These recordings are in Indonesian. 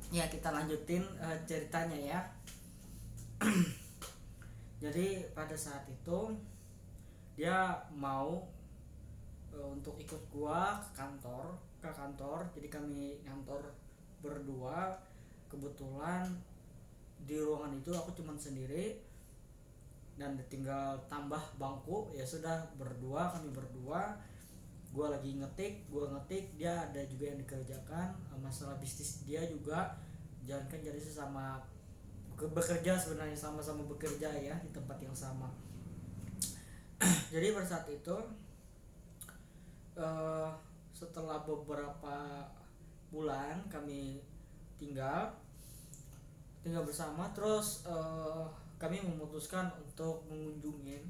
Ya kita lanjutin ceritanya ya. Jadi pada saat itu dia mau untuk ikut gua ke kantor. Jadi kami kantor berdua. Kebetulan di ruangan itu aku cuman sendiri dan tinggal tambah bangku, ya sudah berdua, kami berdua. Gua ngetik, dia ada juga yang dikerjakan. Masalah bisnis dia juga jalankan, jadi sesama bekerja, sebenarnya sama-sama bekerja ya di tempat yang sama. Jadi pada saat itu eh, setelah beberapa bulan kami tinggal tinggal bersama, terus kami memutuskan untuk mengunjungi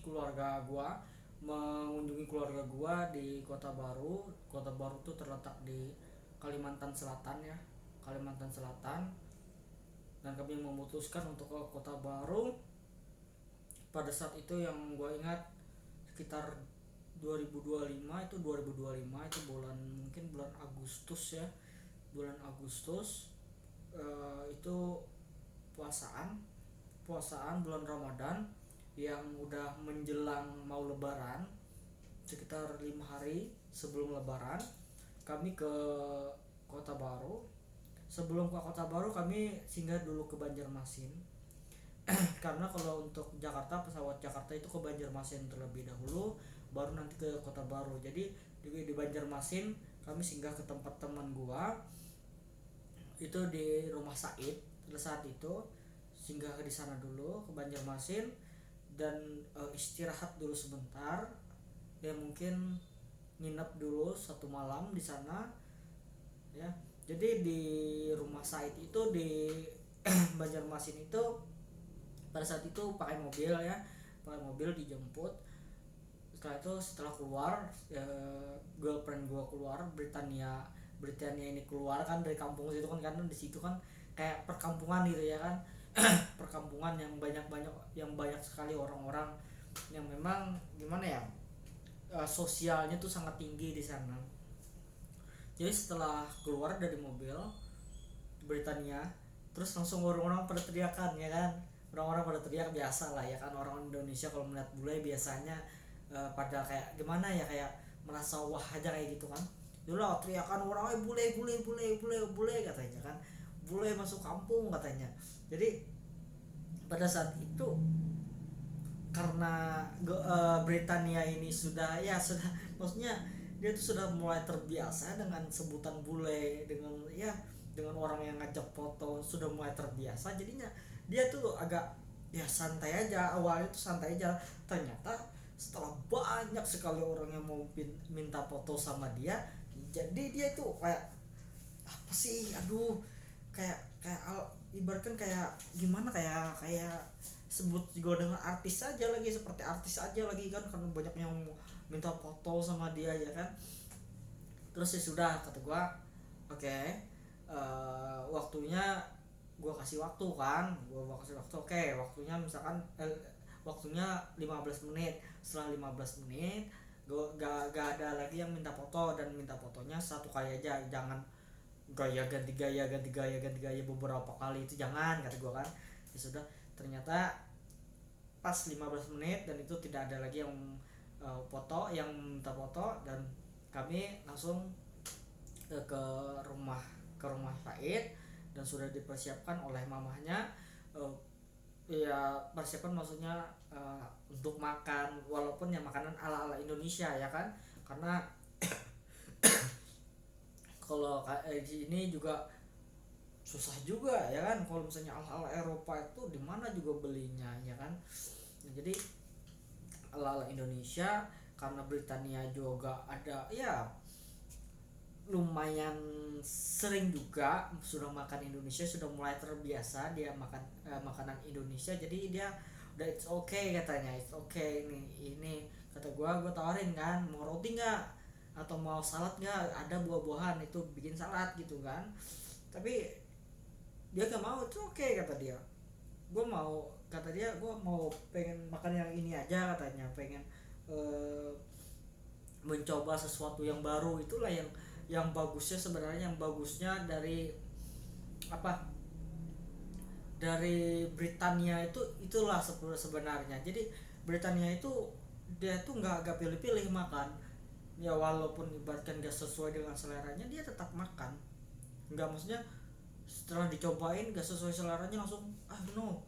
keluarga gua di Kota Baru. Kota Baru itu terletak di Kalimantan Selatan ya, Kalimantan Selatan. Dan kami memutuskan untuk ke Kota Baru. Pada saat itu yang gua ingat sekitar 2025, itu bulan, mungkin bulan Agustus ya, bulan Agustus. Itu puasaan puasaan bulan Ramadan yang udah menjelang mau Lebaran, sekitar 5 hari sebelum Lebaran. Kami ke Kota Baru. Sebelum ke Kota Baru kami singgah dulu ke Banjarmasin. Karena kalau untuk Jakarta, pesawat Jakarta itu ke Banjarmasin terlebih dahulu, baru nanti ke Kota Baru. Jadi di Banjarmasin kami singgah ke tempat teman gua, itu di rumah Said. Pada saat itu singgah di sana dulu ke Banjarmasin dan istirahat dulu sebentar, ya mungkin nginep dulu 1 malam di sana ya. Jadi di rumah Said itu di Banjarmasin itu pada saat itu pakai mobil dijemput. Setelah keluar, girlfriend gua keluar, Britania ini keluar kan dari kampung situ kan, karena di situ kan kayak perkampungan gitu ya kan. Perkampungan yang banyak sekali orang-orang yang memang gimana ya, sosialnya tuh sangat tinggi di sana. Jadi setelah keluar dari mobil Britania, terus langsung orang-orang pada teriakan ya kan. Orang-orang pada teriak, biasa lah ya kan, orang Indonesia kalau melihat bule biasanya pada kayak gimana ya, kayak merasa wah aja kayak gitu kan. Dulu lah teriakan orang, bule bule bule bule bule katanya kan, bule masuk kampung katanya. Jadi pada saat itu karena Britania ini sudah maksudnya dia tuh sudah mulai terbiasa dengan sebutan bule, dengan orang yang ngajak foto, sudah mulai terbiasa. Jadinya dia tuh agak ya santai aja, awalnya tuh santai aja. Ternyata setelah banyak sekali orang yang mau minta foto sama dia, jadi dia tuh kayak apa sih, aduh, kayak ibaratkan kayak gimana, kayak sebut juga dengan artis aja lagi, seperti artis aja lagi kan, karena banyak yang minta foto sama dia ya kan. Terus ya sudah, kata gua, oke, waktunya gua kasih waktu kan, oke, waktunya misalkan waktunya 15 menit. Setelah 15 menit gak ada lagi yang minta foto, dan minta fotonya satu kali aja, jangan ganti gaya beberapa kali, itu jangan, kata gua kan. Ya sudah, ternyata pas 15 menit dan itu tidak ada lagi yang yang minta foto, dan kami langsung ke rumah Said. Dan sudah dipersiapkan oleh mamahnya, uh, ya persiapan maksudnya untuk makan, walaupun ya makanan ala ala Indonesia ya kan. Karena kalau di ini juga susah juga ya kan, kalau misalnya ala ala Eropa itu di mana juga belinya ya kan. Nah, jadi ala ala Indonesia, karena Britania juga ada ya, lumayan sering juga sudah makan Indonesia, sudah mulai terbiasa dia makan makanan Indonesia. Jadi dia udah, it's okay katanya, it's okay. Ini kata gua tawarin kan, mau roti nggak atau mau salad nggak, ada buah-buahan itu, bikin salad gitu kan. Tapi dia gak mau, itu oke okay, kata dia. Gua mau pengen makan yang ini aja katanya, pengen mencoba sesuatu yang baru, itulah yang yang bagusnya sebenarnya, yang bagusnya dari apa, dari Britania itu itulah sebenarnya. Jadi Britania itu dia tuh nggak pilih-pilih makan ya, walaupun ibaratkan gak sesuai dengan seleranya dia tetap makan. Nggak, maksudnya setelah dicobain gak sesuai seleranya langsung no,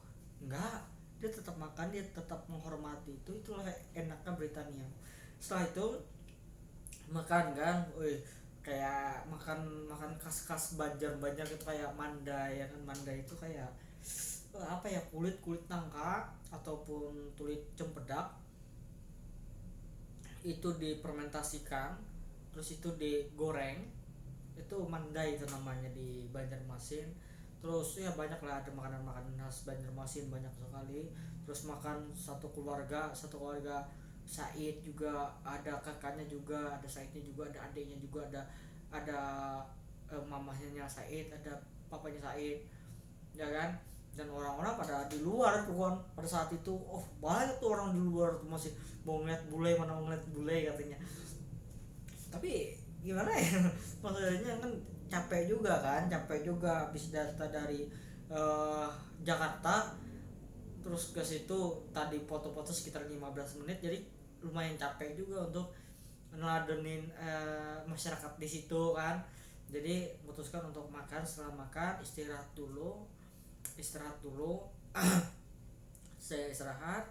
nggak, dia tetap makan, dia tetap menghormati. Itulah enaknya Britania. Setelah itu makan kan, wih, kayak makan makan khas-khas Banjar itu kayak manda ya kan. Manda itu kayak apa ya, kulit kulit nangka ataupun kulit cempedak itu difermentasikan, terus itu digoreng, itu mandai itu namanya di Banjarmasin. Terus ya banyak lah, ada makanan-makanan khas Banjarmasin banyak sekali. Terus makan satu keluarga Said juga ada, kakaknya juga ada, Saidnya juga ada, adiknya juga ada mamahnya Said, ada papanya Said ya kan. Dan orang-orang pada di luar tuh kan pada saat itu, oh banyak tuh orang di luar tuh masih mau ngeliat bule, mana mau ngeliat bule katanya. Tapi gimana ya, maksudnya kan capek juga habis data dari eh, Jakarta terus ke situ, tadi foto-foto sekitar 15 menit, jadi lumayan capek juga untuk ngeladenin masyarakat di situ kan. Jadi memutuskan untuk makan, setelah makan istirahat dulu. Saya istirahat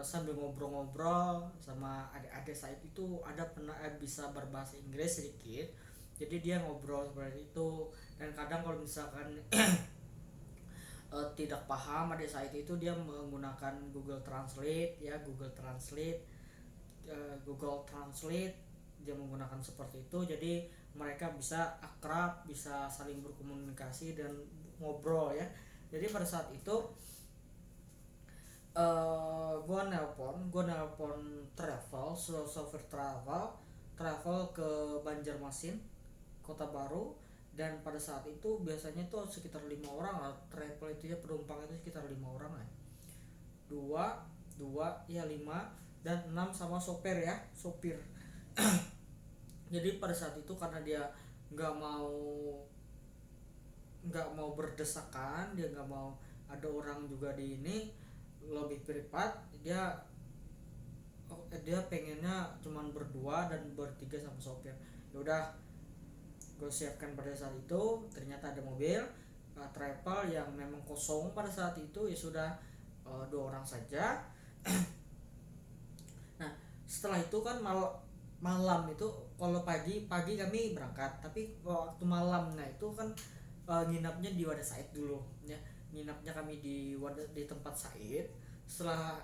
sambil ngobrol-ngobrol sama adik-adik saya itu, ada pernah bisa berbahasa Inggris sedikit, jadi dia ngobrol seperti itu. Dan kadang kalau misalkan tidak paham adik saya itu, dia menggunakan Google Translate ya, Google Translate dia menggunakan seperti itu. Jadi mereka bisa akrab, bisa saling berkomunikasi dan ngobrol ya. Jadi pada saat itu gue nelpon travel, software travel ke Banjarmasin, Kota Baru. Dan pada saat itu biasanya tuh sekitar 5 orang lah travel itu ya, penumpang itu sekitar 5 orang lah, dua dua ya, 5 dan 6 sama sopir. Jadi pada saat itu karena dia nggak mau nggak mau berdesakan, dia nggak mau ada orang juga di ini, lebih privat, dia pengennya cuman berdua dan bertiga sama sopir. Ya udah, gue siapkan pada saat itu. Ternyata ada mobil travel yang memang kosong pada saat itu, ya sudah, 2 orang saja. Nah setelah itu kan malam itu, kalau pagi pagi kami berangkat, tapi waktu malam nah itu kan nginapnya di Wadah Said dulu ya. Nginapnya kami di tempat Said. Setelah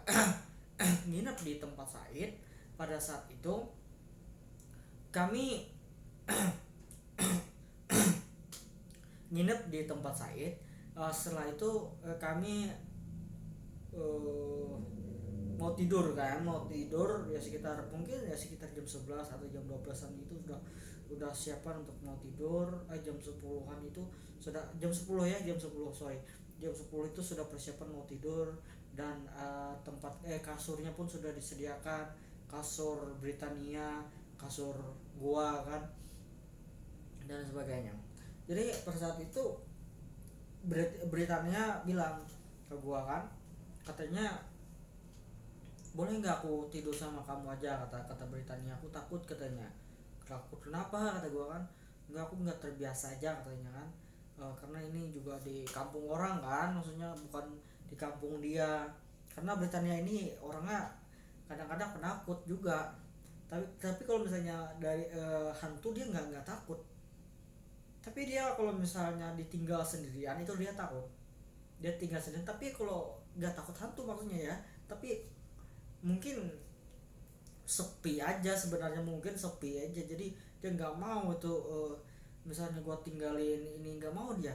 nginap di tempat Said, pada saat itu kami nginep di tempat Said. Setelah itu kami mau tidur ya, sekitar mungkin ya sekitar jam 11 atau jam 12-an itu udah siapan untuk mau tidur. Jam 10-an itu sudah, jam 10 ya, jam 10 itu sudah persiapan mau tidur. Dan tempat kasurnya pun sudah disediakan, kasur Britania, kasur gua kan, dan sebagainya. Jadi pada saat itu Britania bilang ke gua kan, katanya boleh nggak aku tidur sama kamu aja, kata Britania. Aku takut katanya. Takut kenapa, kata gua kan. Nggak, aku nggak terbiasa aja katanya kan. Karena ini juga di kampung orang kan, maksudnya bukan di kampung dia. Karena Britania ini orangnya kadang-kadang penakut juga. Tapi kalau misalnya dari hantu, dia nggak takut. Tapi dia kalau misalnya ditinggal sendirian itu dia takut. Dia tinggal sendirian, tapi kalau nggak takut hantu maksudnya ya. Tapi mungkin sepi aja sebenarnya, jadi dia nggak mau itu misalnya gue tinggalin ini, nggak mau dia.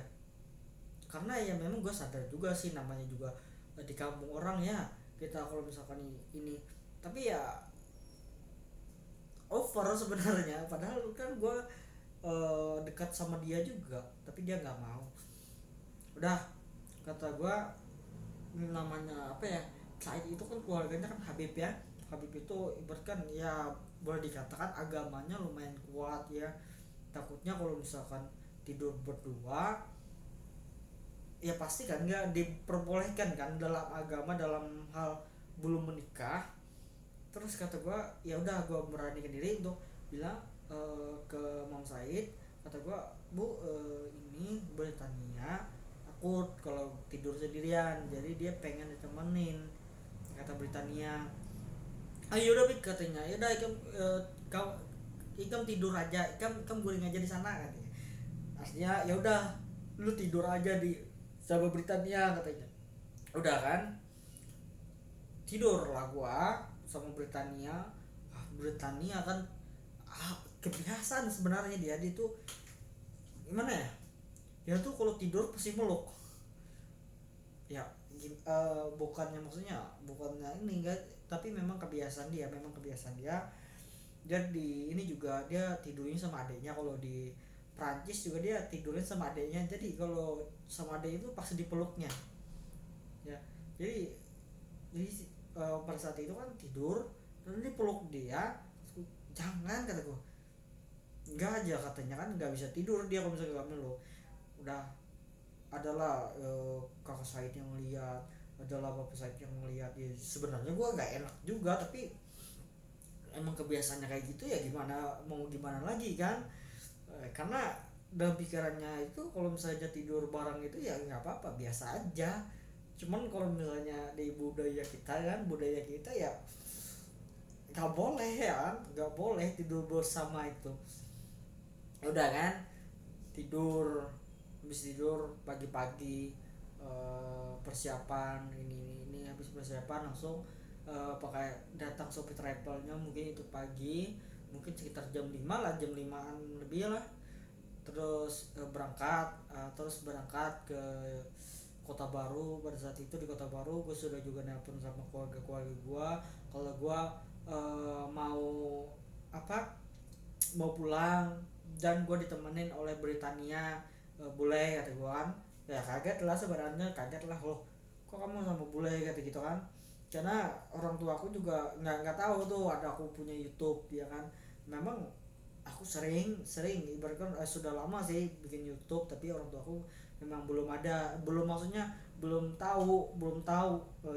Karena ya memang gue sadar juga sih, namanya juga di kampung orang ya, kita kalau misalkan ini. Tapi ya over sebenarnya, padahal kan gue dekat sama dia juga, tapi dia nggak mau. Udah, kata gue, namanya apa ya, Said itu kan keluarganya kan Habib ya. Habib itu ibaratkan ya boleh dikatakan agamanya lumayan kuat ya. Takutnya kalau misalkan tidur berdua ya pasti kan nggak diperbolehkan kan dalam agama, dalam hal belum menikah. Terus kata gue ya udah, gue beranikan diri untuk bilang ke Mam Said, kata gue, bu, ini Britania takut kalau tidur sendirian, jadi dia pengen ditemenin, kata Britania. Ayo udah Bik, katanya ya udah kau ikam tidur aja, ikam guling aja di sana, katanya. Artinya ya udah, lu tidur aja di sama Britania, katanya. Udah kan, tidur lah gua sama Britania. Britania kan kebiasaan sebenarnya, dia tuh gimana ya, dia tuh kalau tidur pasti meluk ya. Bukannya maksudnya bukannya ini enggak, tapi memang kebiasaan dia, jadi ini juga dia tidurnya sama adiknya. Kalau di Prancis juga dia tidurnya sama adiknya, jadi kalau sama adik itu pasti dipeluknya ya. Jadi pada saat itu kan tidur dan dipeluk dia. Jangan, kata gue, enggak aja, katanya kan nggak bisa tidur dia kalau misalnya gak meluk. Udah, adalah kakak Said yang ngeliat, adalah bapak Said yang ngeliat ya. Sebenarnya gue nggak enak juga, tapi emang kebiasaannya kayak gitu ya, gimana lagi kan. Karena dalam pikirannya itu kalau misalnya tidur bareng itu ya nggak apa-apa, biasa aja. Cuman kalau misalnya di budaya kita ya nggak boleh ya kan, nggak boleh tidur bersama itu. Udah kan, tidur, habis tidur pagi-pagi, persiapan ini habis persiapan langsung pakai datang Shopee Travelnya, mungkin itu pagi, mungkin sekitar jam 5 lah, jam 5-an lebih lah. Terus berangkat ke Kota Baru. Pada saat itu di Kota Baru gue sudah juga nelpon sama keluarga gue kalau gue mau apa, mau pulang, dan gue ditemenin oleh Britania. Boleh, kata gue kan. Ya kaget lah sebenarnya, kaget lah, loh kok kamu sama bule, kata gitu kan. Karena orang tua aku juga nggak tahu tuh ada aku punya YouTube ya kan. Memang aku sering ibaratkan sudah lama sih bikin YouTube, tapi orang tua aku memang belum, maksudnya belum tahu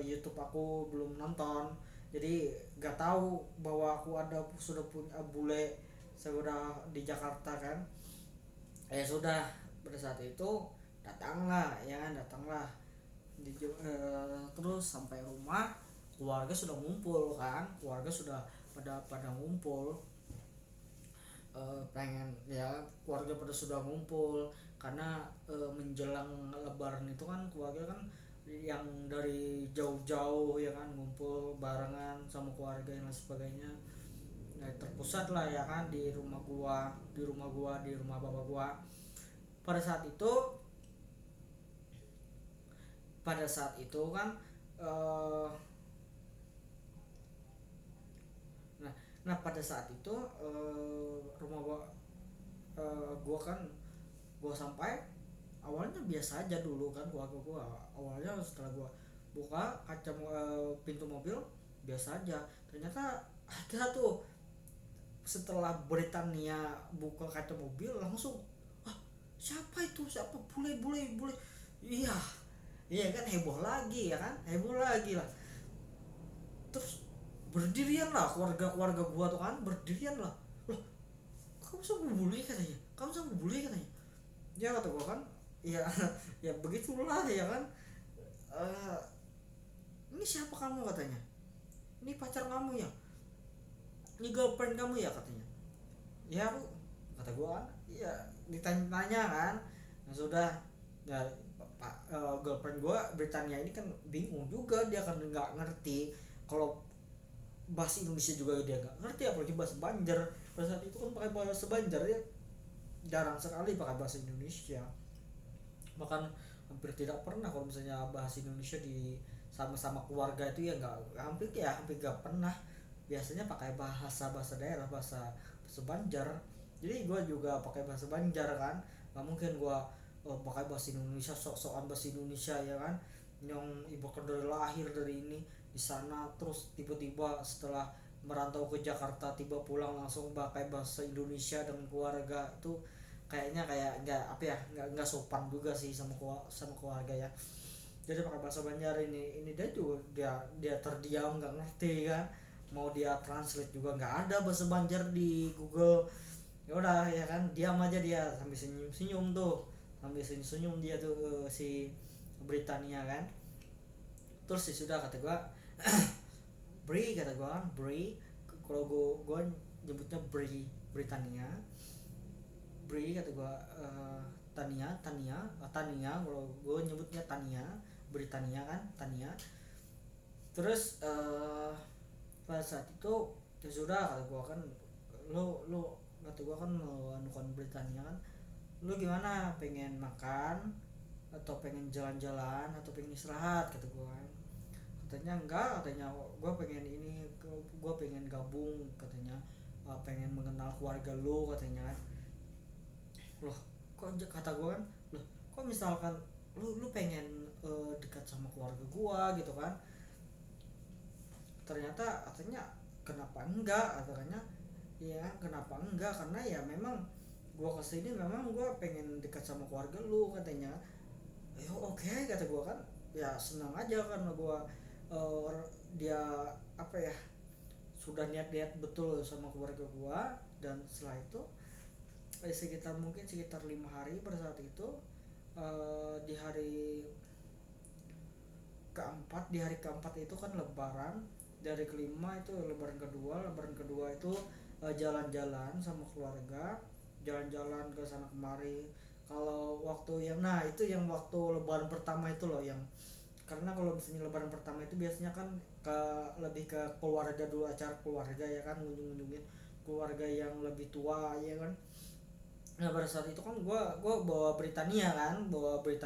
YouTube aku belum nonton. Jadi nggak tahu bahwa aku sudah punya bule sudah di Jakarta kan. Sudah, pada saat itu datanglah terus sampai rumah, keluarga sudah ngumpul kan, keluarga sudah pada ngumpul. Pengen ya, keluarga pada sudah ngumpul karena menjelang lebaran itu kan keluarga kan yang dari jauh-jauh ya kan, ngumpul barengan sama keluarga yang lain sebagainya. Nah, terpusat lah ya kan di rumah bapak gua. pada saat itu pada saat itu kan eh, nah pada saat itu rumah gua kan, gua sampai awalnya biasa aja dulu kan. Gua awalnya setelah gua buka kaca pintu mobil biasa aja, ternyata ada tuh. Setelah Britania buka kaca mobil langsung, siapa itu, siapa, bule. Iya, iya kan, heboh lagi lah. Terus berdirian lah keluarga gua tuh kan, berdirian lah. Loh, kamu sama bule, katanya. Ya kata gua kan, ya ya begitulah ya kan. Eh, ini siapa kamu, katanya. Ini pacar kamu ya, ini girlfriend kamu ya, katanya. Ya aku, kata gua kan, iya, ditanya kan. Nah sudah, ya pak, girlfriend gua Britania ini kan bingung juga, dia kan nggak ngerti kalau bahasa Indonesia juga, dia nggak ngerti apalagi bahasa Banjar. Pada saat itu kan pakai bahasa Banjar ya, jarang sekali pakai bahasa Indonesia, bahkan hampir tidak pernah kalau misalnya bahasa Indonesia di sama-sama keluarga itu ya nggak, hampir nggak pernah. Biasanya pakai bahasa daerah, bahasa Banjar. Jadi gue juga pakai bahasa Banjar kan, nggak mungkin gue pakai bahasa Indonesia, sok-sokan bahasa Indonesia ya kan, yang ibu kan dari lahir dari ini di sana, terus tiba-tiba setelah merantau ke Jakarta tiba pulang langsung pakai bahasa Indonesia dengan keluarga itu kayaknya kayak nggak apa ya, nggak sopan juga sih sama keluarga ya. Jadi pakai bahasa Banjar ini dia juga dia terdiam nggak ngerti kan, mau dia translate juga nggak ada bahasa Banjar di Google. Ya udah ya kan, diam aja dia sambil senyum senyum tuh, sambil senyum senyum dia tuh si Britania kan. Terus sih sudah kata gua Bri, kata gua Bri, kalau gua nyebutnya Britania. Bri kata gua Tania kalau gua nyebutnya Tania, Britania kan Tania. Terus pada saat itu ya sudah kata gua kan, lu kata gua kan mau anukan Britania kan, lu gimana, pengen makan atau pengen jalan-jalan atau pengen istirahat, kata gua kan. Katanya enggak, katanya gue pengen ini, gue pengen gabung katanya, pengen mengenal keluarga lu katanya kan. Loh kok, kata gue kan, loh kok misalkan lu pengen dekat sama keluarga gue gitu kan, ternyata katanya kenapa enggak, katanya ya kenapa enggak, karena ya memang gue kesini memang gue pengen dekat sama keluarga lu katanya. Ya oke, kata gue kan, ya senang aja karena gue dia apa ya, sudah niat-niat betul sama keluarga gua. Dan setelah itu sekitar 5 hari pada saat itu, di hari keempat itu kan lebaran, dari kelima itu lebaran kedua itu jalan-jalan sama keluarga, jalan-jalan ke sana kemari. Kalau waktu yang nah itu yang waktu lebaran pertama itu loh, yang karena kalau misalnya lebaran pertama itu biasanya kan lebih ke keluarga dulu, acara keluarga ya kan, ngunjungin keluarga yang lebih tua ya kan. Nah pada saat itu kan gua bawa Britania kan, bawa bule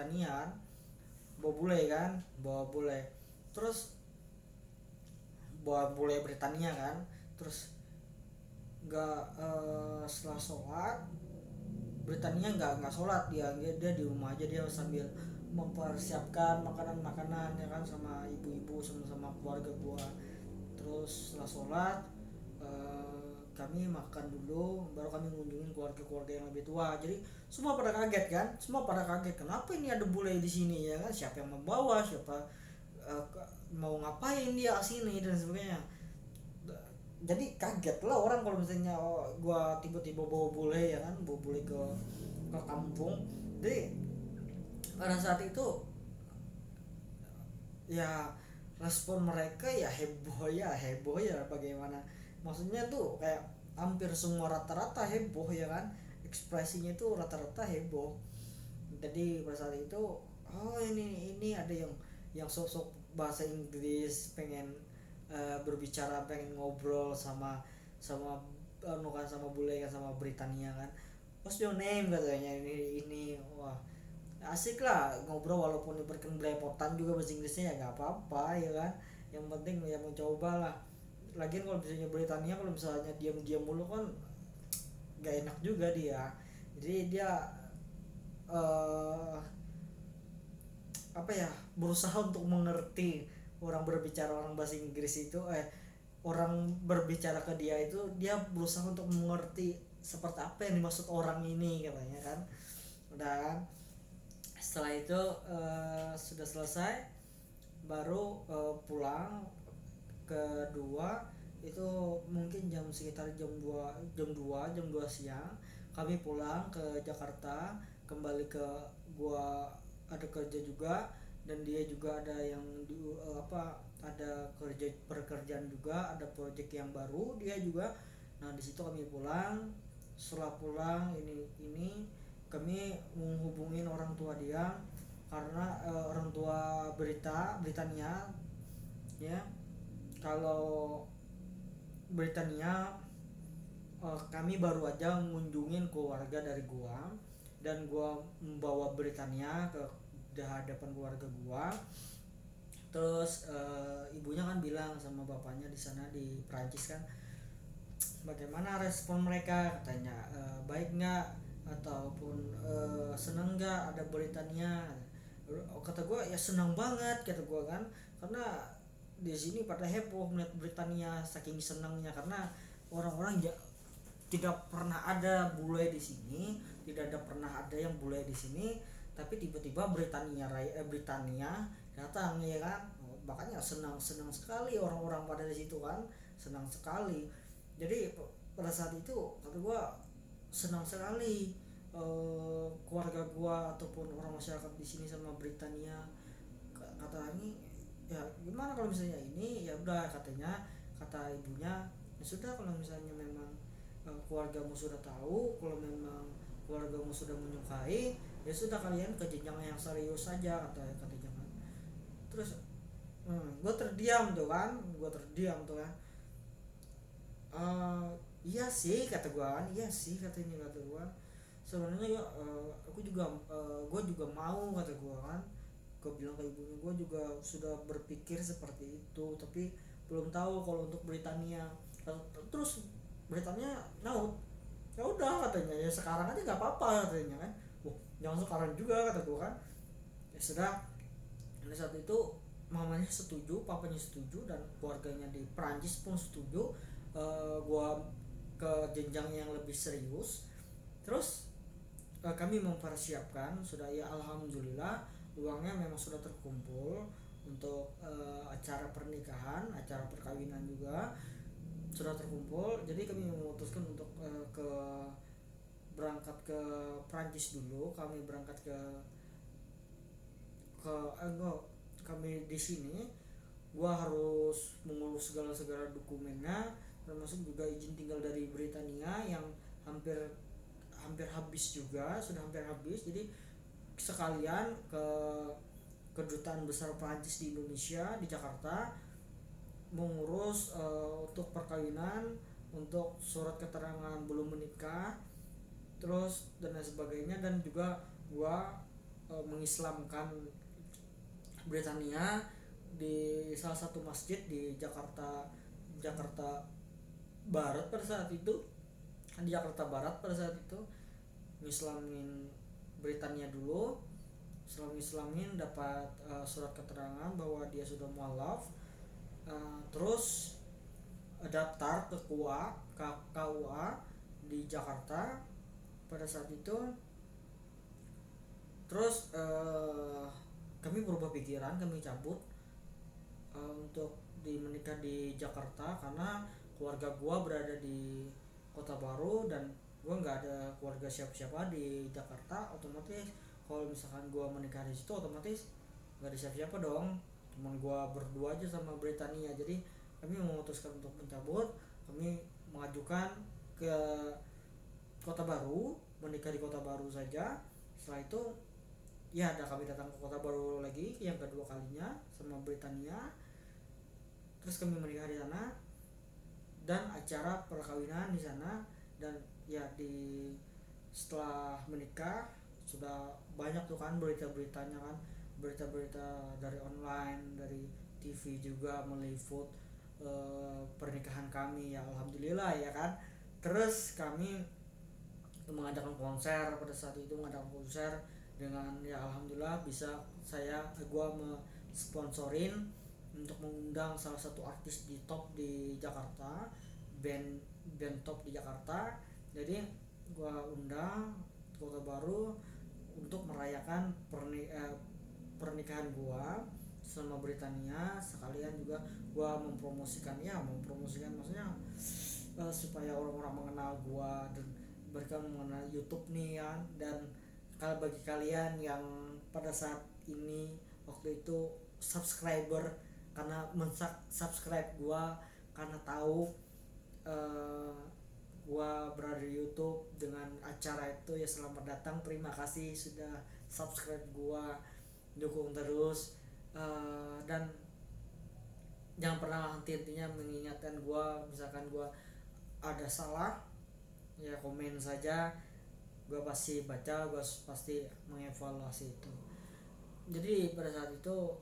kan, bawa bule. Terus bawa bule Britania kan, terus nggak setelah sholat Britania nggak sholat, dia di rumah aja, dia sambil mempersiapkan makanan-makanan ya kan, sama ibu-ibu sama keluarga gua. Terus setelah sholat kami makan dulu, baru kami mengunjungi keluarga-keluarga yang lebih tua. Jadi semua pada kaget kan, kenapa ini ada bule di sini ya kan, siapa yang membawa, siapa mau ngapain dia sini dan sebagainya. Jadi kaget lah orang kalau misalnya gua tiba-tiba bawa bule ya kan, bawa bule ke kampung. Jadi pada saat itu ya respon mereka ya heboh ya bagaimana, maksudnya tuh kayak hampir semua rata-rata heboh ya kan, ekspresinya itu rata-rata heboh. Jadi pada saat itu, oh ini ada yang sok-sok bahasa Inggris, pengen berbicara, pengen ngobrol sama kan, sama bule kan, sama Britania kan. What's your name, katanya, ini wah asik lah ngobrol, walaupun berken belepotan juga bahasa Inggrisnya ya nggak apa-apa ya kan, yang penting ya mencoba lah. Lagian kalau misalnya Britania, kalau misalnya diam-diam mulu kan nggak enak juga dia. Jadi dia uh, apa ya, berusaha untuk mengerti orang bahasa Inggris itu, orang berbicara ke dia itu, dia berusaha untuk mengerti seperti apa yang dimaksud orang ini katanya kan. Udah kan, setelah itu sudah selesai, baru pulang kedua itu mungkin sekitar jam 2 siang kami pulang ke Jakarta, kembali ke gua, ada kerja juga, dan dia juga ada yang ada pekerjaan juga, ada project yang baru dia juga. Nah di situ kami pulang. Setelah pulang ini kami menghubungin orang tua dia, karena orang tua Britania ya, kalau Britania kami baru aja ngunjungin keluarga dari gua, dan gua membawa Britania ke hadapan keluarga gua. Terus ibunya kan bilang sama bapaknya di sana di Prancis kan, bagaimana respon mereka, katanya baik nggak, ataupun seneng nggak ada Britania. Kata gue ya senang banget, kata gue kan, karena di sini pada heboh melihat Britania saking senangnya karena orang-orang tidak pernah ada bule di sini, tidak ada pernah ada yang bule di sini, tapi tiba-tiba Britania datang ya kan. Makanya senang sekali orang-orang pada di situ kan, senang sekali. Jadi pada saat itu kata gua senang sekali, keluarga gua ataupun orang masyarakat di sini sama Britania. Kata ini ya gimana kalau misalnya ini, ya udah katanya, kata ibunya, ya sudah kalau misalnya memang keluargamu sudah tahu, kalau memang keluargamu sudah menyukai, ya sudah kalian ke jenjang yang serius saja, katanya kan. Terus gue terdiam tuh kan, "Eh, iya sih," kata gue kan, "iya sih," katanya, kata gue sebenarnya aku juga gue juga mau, kata gue kan. Gue bilang ke ibunya, gue juga sudah berpikir seperti itu, tapi belum tahu kalau untuk Britania. Terus Britania naut, ya udah katanya, ya sekarang aja nggak apa-apa katanya kan. Jangan sekarang juga, kata gue kan. Ya sudah, pada saat itu mamanya setuju, papanya setuju, dan keluarganya di Perancis pun setuju gue ke jenjang yang lebih serius. Terus kami mempersiapkan sudah, ya alhamdulillah uangnya memang sudah terkumpul untuk acara pernikahan, acara perkawinan juga sudah terkumpul. Jadi kami memutuskan untuk berangkat ke Prancis dulu. Kami berangkat ke enggak, kami di sini gua harus mengurus segala dokumennya, termasuk juga izin tinggal dari Britania yang hampir hampir habis juga, sudah hampir habis. Jadi sekalian ke kedutaan besar Prancis di Indonesia di Jakarta mengurus untuk perkawinan, untuk surat keterangan belum menikah, terus dan lain sebagainya. Dan juga gua mengislamkan Britania di salah satu masjid di Jakarta Barat pada saat itu, di Jakarta Barat pada saat itu. Ngislamin Britania dulu, setelah ngislamin dapat surat keterangan bahwa dia sudah mualaf, terus daftar ke KUA di Jakarta pada saat itu. Terus kami berubah pikiran, kami cabut untuk menikah di Jakarta karena keluarga gua berada di Kota Baru dan gua nggak ada keluarga siapa-siapa di Jakarta. Otomatis kalau misalkan gua menikah di situ, otomatis nggak ada siapa-siapa dong, cuman gua berdua aja sama Britania. Jadi kami memutuskan untuk mencabut, kami mengajukan ke Kota Baru, menikah di Kota Baru saja. Setelah itu ya ada kami datang ke Kota Baru lagi yang kedua kalinya sama Britania. Terus kami menikah di sana dan acara perkawinan di sana. Dan ya setelah menikah sudah banyak tuh kan berita-beritanya kan, berita-berita dari online, dari TV juga meliput pernikahan kami, ya alhamdulillah ya kan. Terus kami mengadakan konser pada saat itu, mengadakan konser dengan, ya alhamdulillah bisa gua sponsorin untuk mengundang salah satu artis di top di Jakarta, band band top di Jakarta. Jadi gua undang Kota Baru untuk merayakan pernikahan gua sama Britania. Sekalian juga gua mempromosikan maksudnya supaya orang-orang mengenal gua dan mereka mengenal YouTube nih ya. Dan kalau bagi kalian yang pada saat ini waktu itu subscriber, karena subscribe gua karena tahu gua berada di YouTube dengan acara itu, ya selamat datang, terima kasih sudah subscribe gua, dukung terus. Dan jangan pernah henti-hentinya mengingatkan gua, misalkan gua ada salah ya komen saja, gue pasti baca, gue pasti mengevaluasi itu. Jadi pada saat itu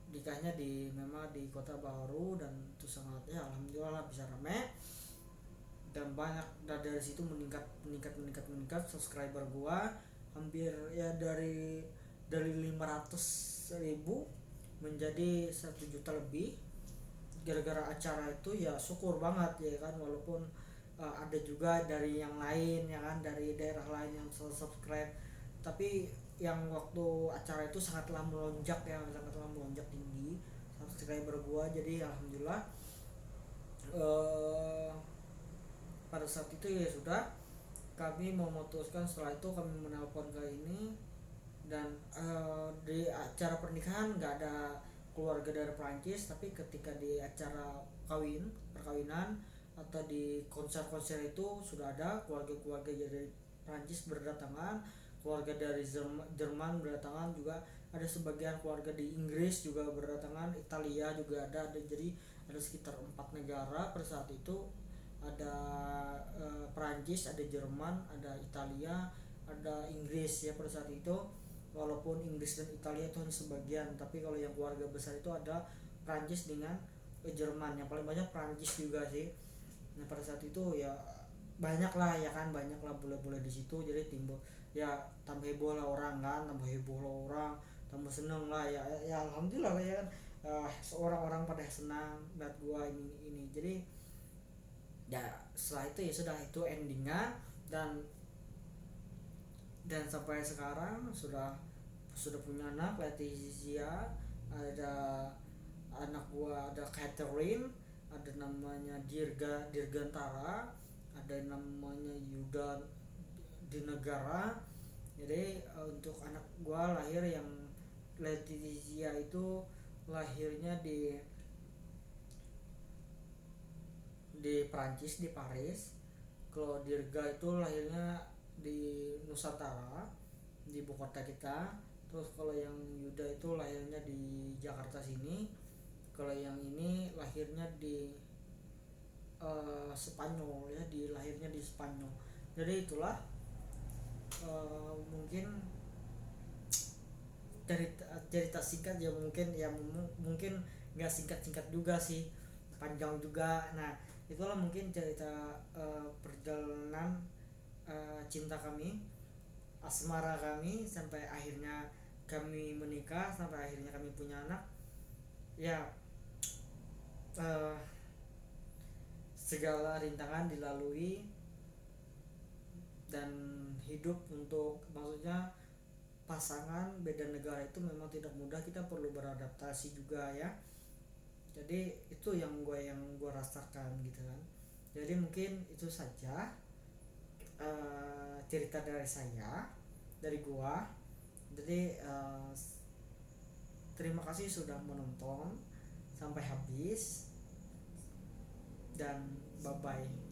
nikahnya memang di Kota Baru, dan itu sangat, ya alhamdulillah bisa rame dan banyak. Dan dari situ meningkat subscriber gue hampir ya dari 500.000 menjadi 1 juta lebih. gara-gara acara itu ya syukur banget ya kan, walaupun ada juga dari yang lain ya kan, dari daerah lain yang subscribe, tapi yang waktu acara itu sangatlah melonjak ya, sangatlah melonjak tinggi subscriber gua. Jadi alhamdulillah eh, pada saat itu ya sudah, kami memutuskan, setelah itu kami menelpon ke ini, dan di acara pernikahan nggak ada keluarga dari Prancis, tapi ketika di acara perkawinan atau di konser-konser itu sudah ada keluarga-keluarga dari Prancis berdatangan, keluarga dari Jerman berdatangan juga, ada sebagian keluarga di Inggris juga berdatangan, Italia juga ada, jadi ada sekitar 4 negara pada saat itu. Ada Prancis, ada Jerman, ada Italia, ada Inggris ya pada saat itu. Walaupun Inggris dan Italia itu hanya sebagian, tapi kalau yang keluarga besar itu ada Prancis dengan Jerman, yang paling banyak Prancis juga sih. Nah pada saat itu ya banyak lah ya kan, banyak lah bule-bule di situ, jadi timbul ya, tambah heboh lah orang kan, tambah heboh lah orang, tambah seneng lah ya, ya alhamdulillah ya kan. Orang-orang pada senang lihat gua ini, jadi ya setelah itu ya sudah, itu endingnya. Dan sampai sekarang sudah punya anak, Leticia, ada anak gua, ada Catherine, ada namanya Dirgantara, ada namanya Yuda di negara. Jadi untuk anak gua lahir yang Leticia itu lahirnya di Prancis, di Paris. Kalau Dirga itu lahirnya di Nusantara, di ibu kota kita. Terus kalau yang Yuda itu lahirnya di Jakarta sini. Kalau yang ini lahirnya di Spanyol ya, lahirnya di Spanyol. Jadi itulah mungkin cerita singkat ya, mungkin nggak singkat juga sih, panjang juga. Nah itulah mungkin cerita perjalanan cinta kami, asmara kami, sampai akhirnya kami menikah, sampai akhirnya kami punya anak ya. uh, Segala rintangan dilalui, dan hidup untuk, maksudnya pasangan beda negara itu memang tidak mudah, kita perlu beradaptasi juga ya. Jadi itu yang gue rasakan gitu kan. Jadi mungkin itu saja cerita dari saya, dari gua. Jadi terima kasih sudah menonton sampai habis, dan bye bye.